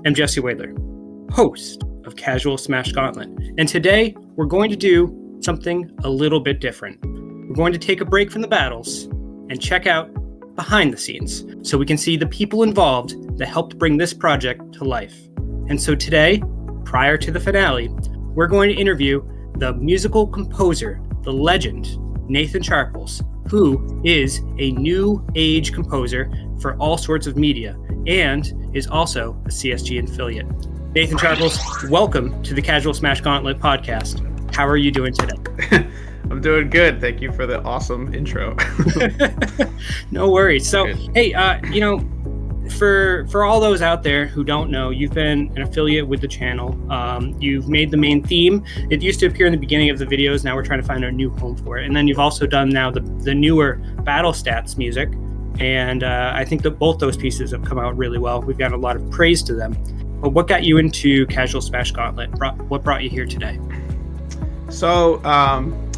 am Jesse Whaler, host of Casual Smash Gauntlet, and today we're going to do something a little bit different. We're going to take a break from the battles and check out behind the scenes so we can see the people involved that helped bring this project to life. And so today, prior to the finale, we're going to interview the musical composer, the legend, Nathan Sharples, who is a new age composer for all sorts of media and is also a CSG affiliate. Nathan Sharples, welcome to the Casual Smash Gauntlet podcast. How are you doing today? I'm doing good. Thank you for the awesome intro. No worries. So, hey, for all those out there who don't know, you've been an affiliate with the channel. You've made the main theme. It used to appear in the beginning of the videos. Now we're trying to find a new home for it. And then you've also done now the newer battle stats music. And I think that both those pieces have come out really well. We've got a lot of praise to them. But what got you into Casual Smash Gauntlet? What brought you here today? So,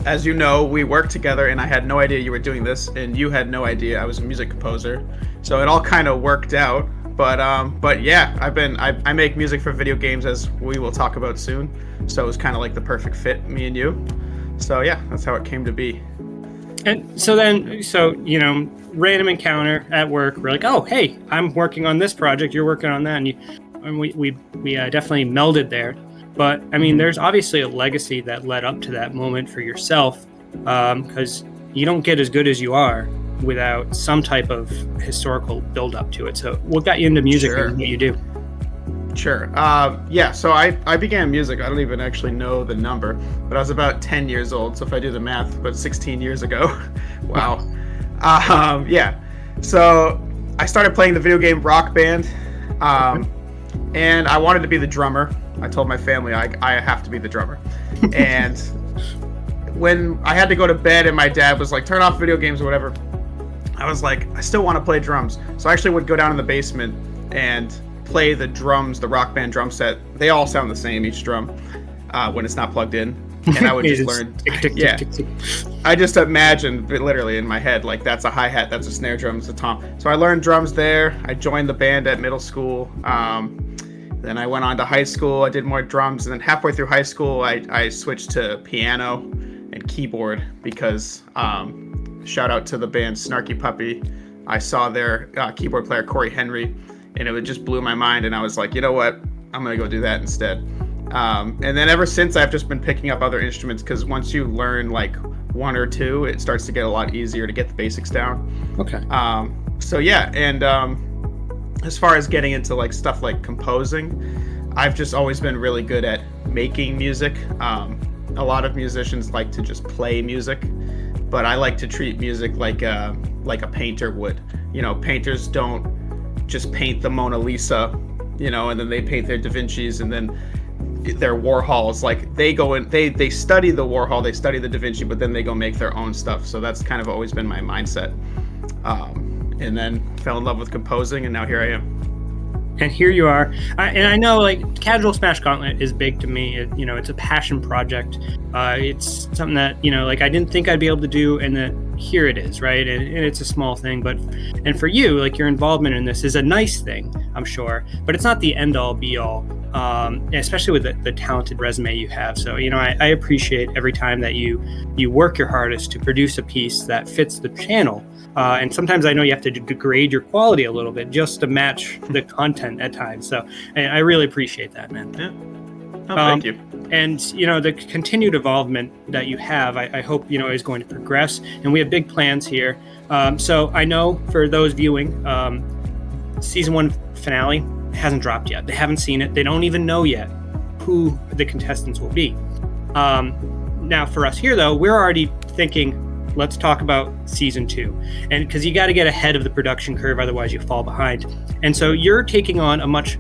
as you know, we worked together and I had no idea you were doing this and you had no idea I was a music composer. So it all kind of worked out. But yeah, I make music for video games, as we will talk about soon. So it was kind of like the perfect fit, me and you. So yeah, that's how it came to be. And so random encounter at work. We're like, oh, hey, I'm working on this project. You're working on that. And we definitely melded there. But I mean, there's obviously a legacy that led up to that moment for yourself, because you don't get as good as you are without some type of historical build up to it. So what got you into music and what you do? Sure. So I began music. I don't even actually know the number, but I was about 10 years old. So if I do the math, about 16 years ago. Wow. So I started playing the video game Rock Band, and I wanted to be the drummer. I told my family I have to be the drummer. And when I had to go to bed and my dad was like, turn off video games or whatever, I was like, I still want to play drums. So I actually would go down in the basement and play the drums, the Rock Band drum set. They all sound the same, each drum, when it's not plugged in. And I would just learn. I just imagined literally in my head, like that's a hi-hat, that's a snare drum, it's a tom. So I learned drums there. I joined the band at middle school. Then I went on to high school. I did more drums. And then halfway through high school, I switched to piano and keyboard because shout out to the band Snarky Puppy. I saw their keyboard player, Corey Henry, and it just blew my mind. And I was like, you know what? I'm going to go do that instead. And then ever since, I've just been picking up other instruments because once you learn like one or two, it starts to get a lot easier to get the basics down. Okay. As far as getting into like stuff like composing, I've just always been really good at making music. A lot of musicians like to just play music, but I like to treat music like a painter would. You know, painters don't just paint the Mona Lisa, and then they paint their Da Vinci's and then their Warhols. Like they go in, they study the Warhol, they study the Da Vinci, but then they go make their own stuff. So that's kind of always been my mindset. And then fell in love with composing, and now here I am. And here you are. And I know, like, Casual Smash Gauntlet is big to me. It's a passion project. It's something that, I didn't think I'd be able to do, and that here it is, right? And it's a small thing, and for you, like, your involvement in this is a nice thing, I'm sure, but it's not the end-all, be-all, especially with the talented resume you have. So, I appreciate every time that you work your hardest to produce a piece that fits the channel. And sometimes I know you have to degrade your quality a little bit just to match the content at times. So and I really appreciate that, man. Yeah. Oh, thank you. And, the continued involvement that you have, I hope, is going to progress. And we have big plans here. So I know for those viewing, season 1 finale hasn't dropped yet. They haven't seen it. They don't even know yet who the contestants will be. Now for us here, though, we're already thinking, let's talk about season 2. And because you got to get ahead of the production curve, otherwise you fall behind. And so you're taking on a much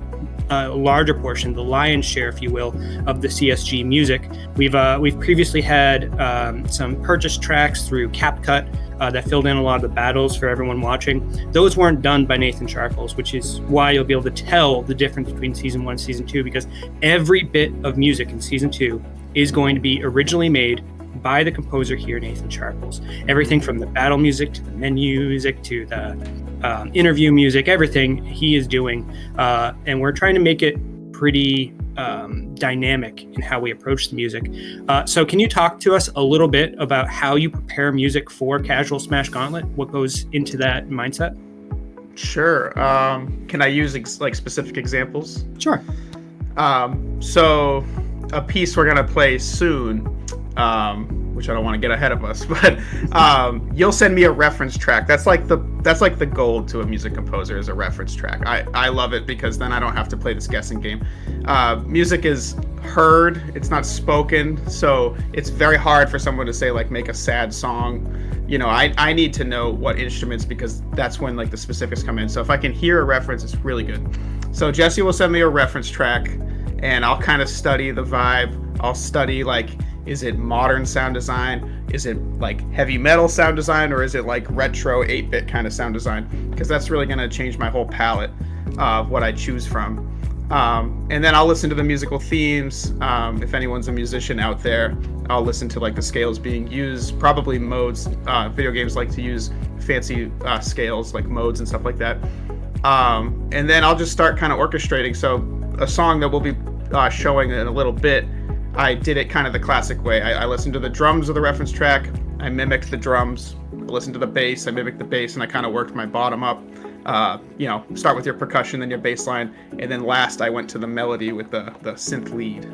larger portion, the lion's share, if you will, of the CSG music. We've previously had some purchased tracks through CapCut that filled in a lot of the battles for everyone watching. Those weren't done by Nathan Sharples, which is why you'll be able to tell the difference between season 1 and season 2, because every bit of music in season 2 is going to be originally made by the composer here, Nathan Sharples. Everything from the battle music to the menu music to the interview music, everything he is doing. And we're trying to make it pretty dynamic in how we approach the music. So can you talk to us a little bit about how you prepare music for Casual Smash Gauntlet? What goes into that mindset? Sure. Can I use specific examples? Sure. So a piece we're gonna play soon, which I don't want to get ahead of us, but you'll send me a reference track. That's like the gold to a music composer, is a reference track. I love it because then I don't have to play this guessing game. Music is heard, it's not spoken, so it's very hard for someone to say like make a sad song. I need to know what instruments, because that's when like the specifics come in. So if I can hear a reference, it's really good. So Jesse will send me a reference track, and I'll kind of study the vibe. I'll study like, is it modern sound design? Is it like heavy metal sound design? Or is it like retro 8-bit kind of sound design? Because that's really going to change my whole palette of what I choose from. And then I'll listen to the musical themes. If anyone's a musician out there, I'll listen to like the scales being used, probably modes. Video games like to use fancy scales like modes and stuff like that. And then I'll just start kind of orchestrating. So a song that we'll be showing in a little bit, I did it kind of the classic way. I listened to the drums of the reference track, I mimicked the drums, I listened to the bass, I mimicked the bass, and I kind of worked my bottom up. Start with your percussion, then your bass line, and then last I went to the melody with the synth lead.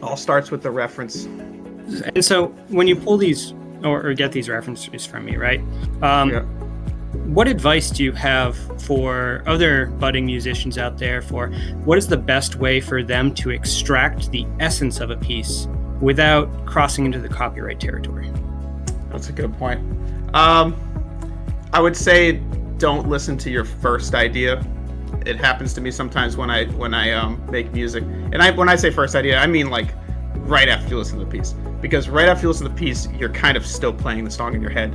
All starts with the reference. And so when you pull these or get these references from me, right? What advice do you have for other budding musicians out there for what is the best way for them to extract the essence of a piece without crossing into the copyright territory? That's a good point. I would say don't listen to your first idea. It happens to me sometimes when I make music. And when I say first idea, I mean like right after you listen to the piece. Because right after you listen to the piece, you're kind of still playing the song in your head.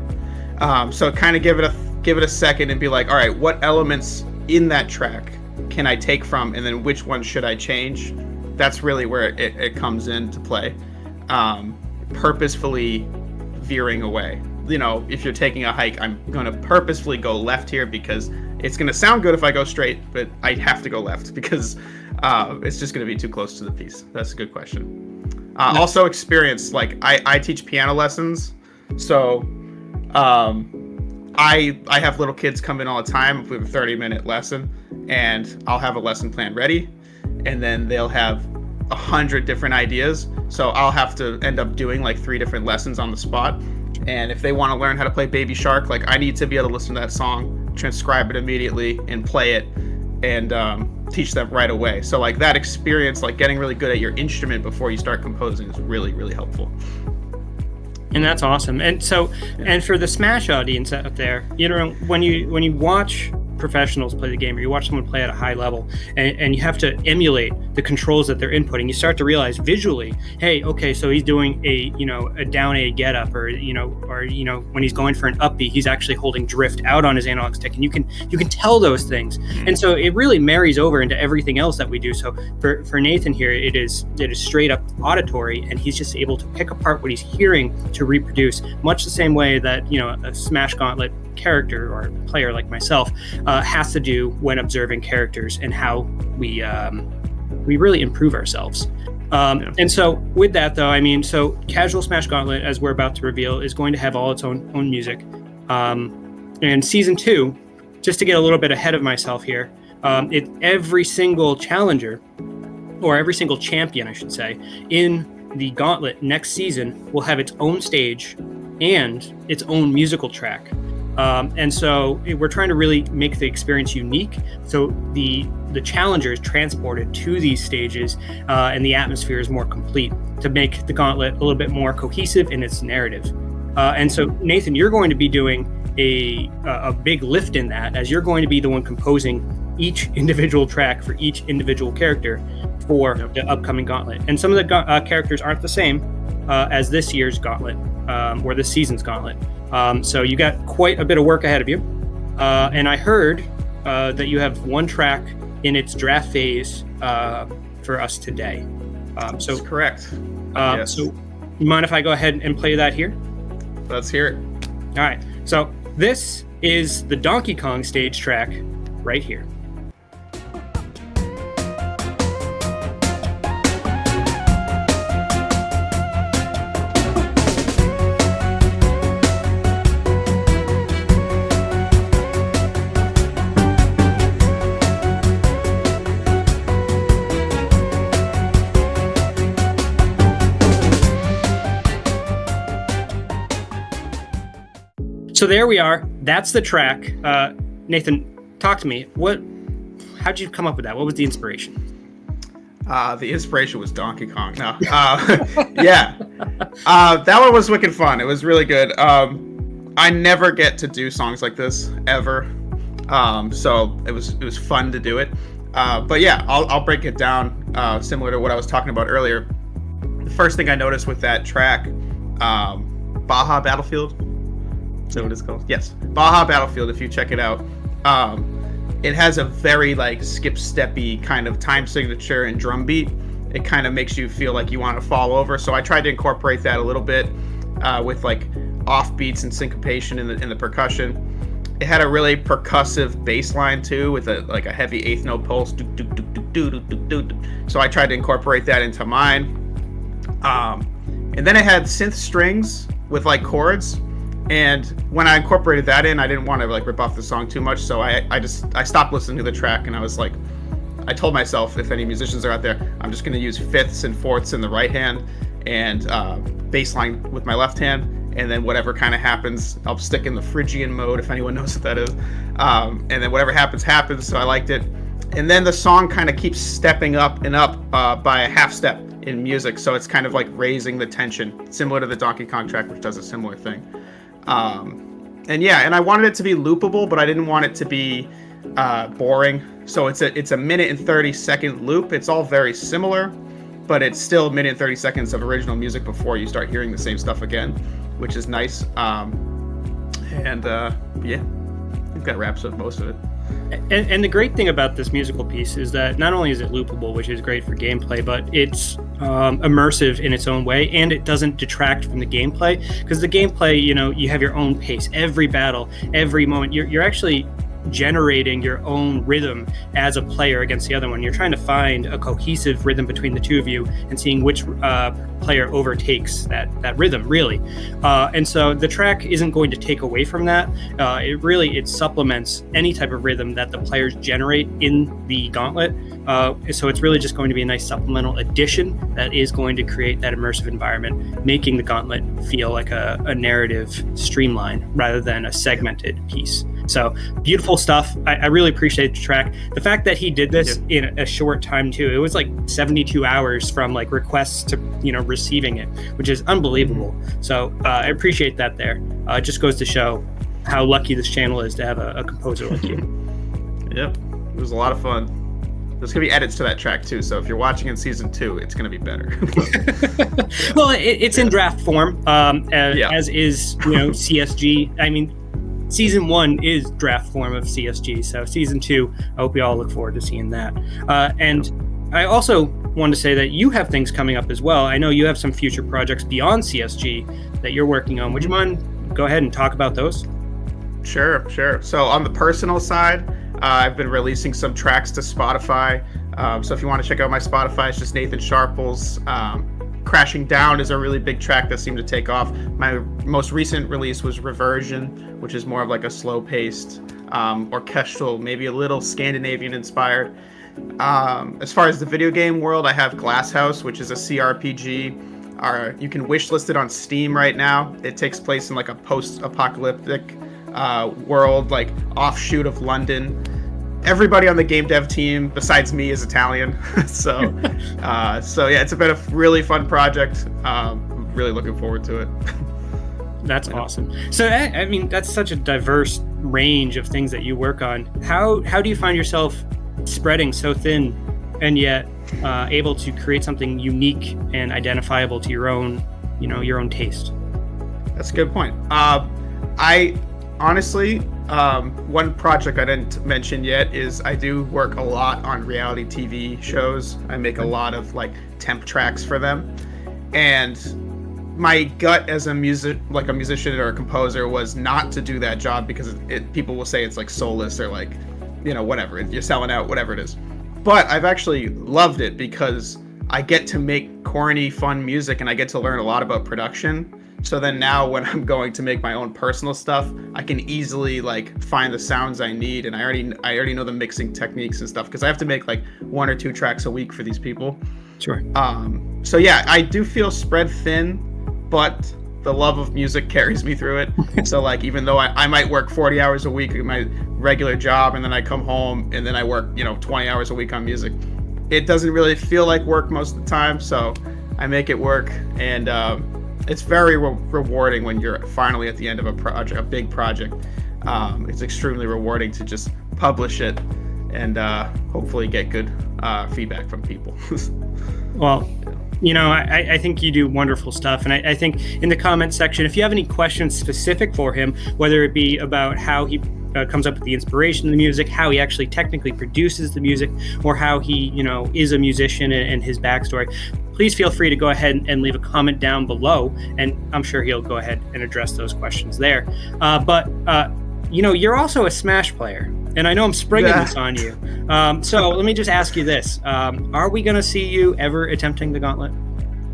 So kind of give it a second and be like, all right, what elements in that track can I take from, and then which one should I change? That's really where it comes into play. Purposefully veering away. If you're taking a hike, I'm going to purposefully go left here because it's going to sound good if I go straight, but I have to go left because it's just going to be too close to the piece. That's a good question. Also experience, like I teach piano lessons, so I have little kids come in all the time. We have a 30-minute lesson, and I'll have a lesson plan ready, and then they'll have 100 different ideas. So I'll have to end up doing like 3 different lessons on the spot. And if they want to learn how to play Baby Shark, like I need to be able to listen to that song, transcribe it immediately, and play it, and teach them right away. So like that experience, like getting really good at your instrument before you start composing, is really, really helpful. And that's awesome. And so, and for the Smash audience out there, when you watch professionals play the game, or you watch someone play at a high level, and you have to emulate the controls that they're inputting, you start to realize visually, hey, okay, so he's doing a down A get up, or when he's going for an up B, he's actually holding drift out on his analog stick, and you can tell those things. And so it really marries over into everything else that we do. So for Nathan here, it is straight up auditory, and he's just able to pick apart what he's hearing to reproduce, much the same way that a Smash Gauntlet character or player like myself has to do when observing characters and how we really improve ourselves. And so with that though, so Casual Smash Gauntlet, as we're about to reveal, is going to have all its own music. And season 2, just to get a little bit ahead of myself here, every single challenger, or every single champion, I should say, in the Gauntlet next season will have its own stage and its own musical track. And so we're trying to really make the experience unique. So the challenger is transported to these stages, and the atmosphere is more complete to make the Gauntlet a little bit more cohesive in its narrative. And so Nathan, you're going to be doing a big lift in that, as you're going to be the one composing each individual track for each individual character for the upcoming Gauntlet. And some of the characters aren't the same as this year's Gauntlet, or this season's Gauntlet. So you got quite a bit of work ahead of you. And I heard that you have one track in its draft phase for us today. That's correct. Yes. So you mind if I go ahead and play that here? Let's hear it. All right. So This is the Donkey Kong stage track right here. So there we are. That's the track. Nathan, talk to me. How'd you come up with that? What was the inspiration? The inspiration was Donkey Kong. No, yeah, that one was wicked fun. It was really good. I never get to do songs like this ever, so it was fun to do it. But yeah, I'll break it down similar to what I was talking about earlier. The first thing I noticed with that track, Baja Battlefield. Is that what it's called? Yes, Baja Battlefield. If you check it out, it has a very like skip-steppy kind of time signature and drum beat. It kind of makes you feel like you want to fall over. So I tried to incorporate that a little bit with like off beats and syncopation in the percussion. It had a really percussive bass line too, with a heavy eighth note pulse. So I tried to incorporate that into mine. And then it had synth strings with like chords. And when I incorporated that in, I didn't want to like rip off the song too much, so I stopped listening to the track, and I was like, I told myself, if any musicians are out there, I'm just going to use fifths and fourths in the right hand and bass line with my left hand, and then whatever kind of happens, I'll stick in the Phrygian mode, if anyone knows what that is, and then whatever happens. So I liked it. And then the song kind of keeps stepping up and up by a half step in music, so it's kind of like raising the tension, similar to the Donkey Kong track, which does a similar thing. And I wanted it to be loopable, but I didn't want it to be boring. So it's a minute and 30-second loop. It's all very similar, but it's still a minute and 30 seconds of original music before you start hearing the same stuff again, which is nice. Yeah, I think that wraps up most of it. And the great thing about this musical piece is that not only is it loopable, which is great for gameplay, but it's immersive in its own way, and it doesn't detract from the gameplay, because the gameplay, you have your own pace. Every battle, every moment, you're actually generating your own rhythm as a player against the other one. You're trying to find a cohesive rhythm between the two of you and seeing which player overtakes that rhythm, really. And so the track isn't going to take away from that. It supplements any type of rhythm that the players generate in the gauntlet. So it's really just going to be a nice supplemental addition that is going to create that immersive environment, making the gauntlet feel like a narrative streamline rather than a segmented piece. So beautiful stuff. I really appreciate the track. The fact that he did this in a short time too. It was like 72 hours from like requests to receiving it, which is unbelievable. So I appreciate that there. It just goes to show how lucky this channel is to have a composer like you. Yep, it was a lot of fun. There's gonna be edits to that track too, so if you're watching in season 2, it's gonna be better. Well, it's in draft form, as is CSG. I mean, season 1 is draft form of CSG, so season 2, I hope you all look forward to seeing that. And I also want to say that you have things coming up as well. I know you have some future projects beyond CSG that you're working on. Would you mind go ahead and talk about those? Sure. So on the personal side, I've been releasing some tracks to Spotify. So if you want to check out my Spotify, it's just Nathan Sharples. Crashing Down is a really big track that seemed to take off. My most recent release was Reversion, which is more of like a slow-paced, orchestral, maybe a little Scandinavian inspired. As far as the video game world, I have Glasshouse, which is a CRPG. You can wishlist it on Steam right now. It takes place in like a post-apocalyptic world, like offshoot of London. Everybody on the game dev team besides me is Italian. so yeah, it's been a really fun project. Really looking forward to it. That's awesome. So I mean, that's such a diverse range of things that you work on. How do you find yourself spreading so thin and yet able to create something unique and identifiable to your own taste? That's a good point. I honestly, one project I didn't mention yet is I do work a lot on reality TV shows. I make a lot of like temp tracks for them, and my gut as a musician or a composer was not to do that job because people will say it's like soulless or like, whatever, you're selling out, whatever it is. But I've actually loved it because I get to make corny, fun music and I get to learn a lot about production. So then now when I'm going to make my own personal stuff, I can easily like find the sounds I need, and I already know the mixing techniques and stuff because I have to make like 1 or 2 tracks a week for these people. Sure. So yeah, I do feel spread thin, but the love of music carries me through it. So like, even though I might work 40 hours a week at my regular job, and then I come home and then I work 20 hours a week on music, it doesn't really feel like work most of the time. So I make it work, and it's very rewarding when you're finally at the end of a big project. It's extremely rewarding to just publish it and hopefully get good feedback from people. Well, I think you do wonderful stuff. And I think in the comment section, if you have any questions specific for him, whether it be about how he comes up with the inspiration of the music, how he actually technically produces the music, or how he, is a musician and his backstory, please feel free to go ahead and leave a comment down below. And I'm sure he'll go ahead and address those questions there. But you're also a Smash player. And I know I'm springing this on you. So let me just ask you this. Are we going to see you ever attempting the gauntlet?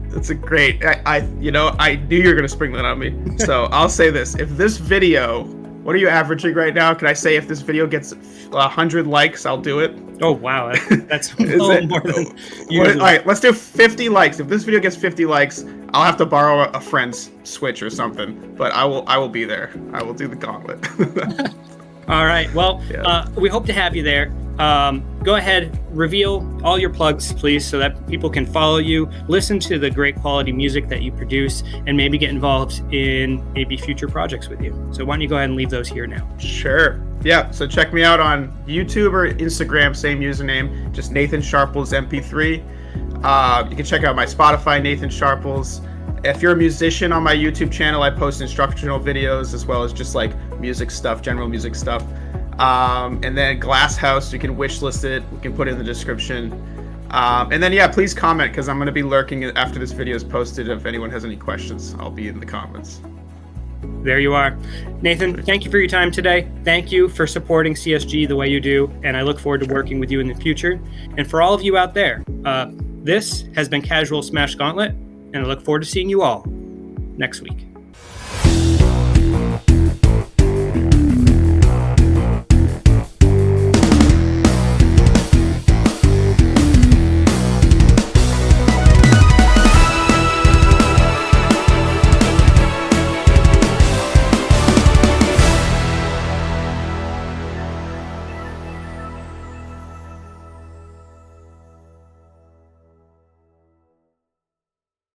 That's a great... I knew you were going to spring that on me. So I'll say this. If this video... What are you averaging right now? Can I say if this video gets 100 likes, I'll do it? Oh, wow. That's a little more than usual. All right, let's do 50 likes. If this video gets 50 likes, I'll have to borrow a friend's Switch or something. But I will be there. I will do the gauntlet. All right. Well, we hope to have you there. Go ahead, reveal all your plugs, please, so that people can follow you, listen to the great quality music that you produce, and maybe get involved in maybe future projects with you. So why don't you go ahead and leave those here now? Sure. Yeah. So check me out on YouTube or Instagram, same username, just Nathan Sharples MP3. You can check out my Spotify, Nathan Sharples. If you're a musician, on my YouTube channel, I post instructional videos as well as just like music stuff, general music stuff. And then Glasshouse, you can wishlist it. We can put it in the description. And then, please comment, because I'm going to be lurking after this video is posted. If anyone has any questions, I'll be in the comments. There you are. Nathan, thank you for your time today. Thank you for supporting CSG the way you do, and I look forward to working with you in the future. And for all of you out there, this has been Casual Smash Gauntlet, and I look forward to seeing you all next week.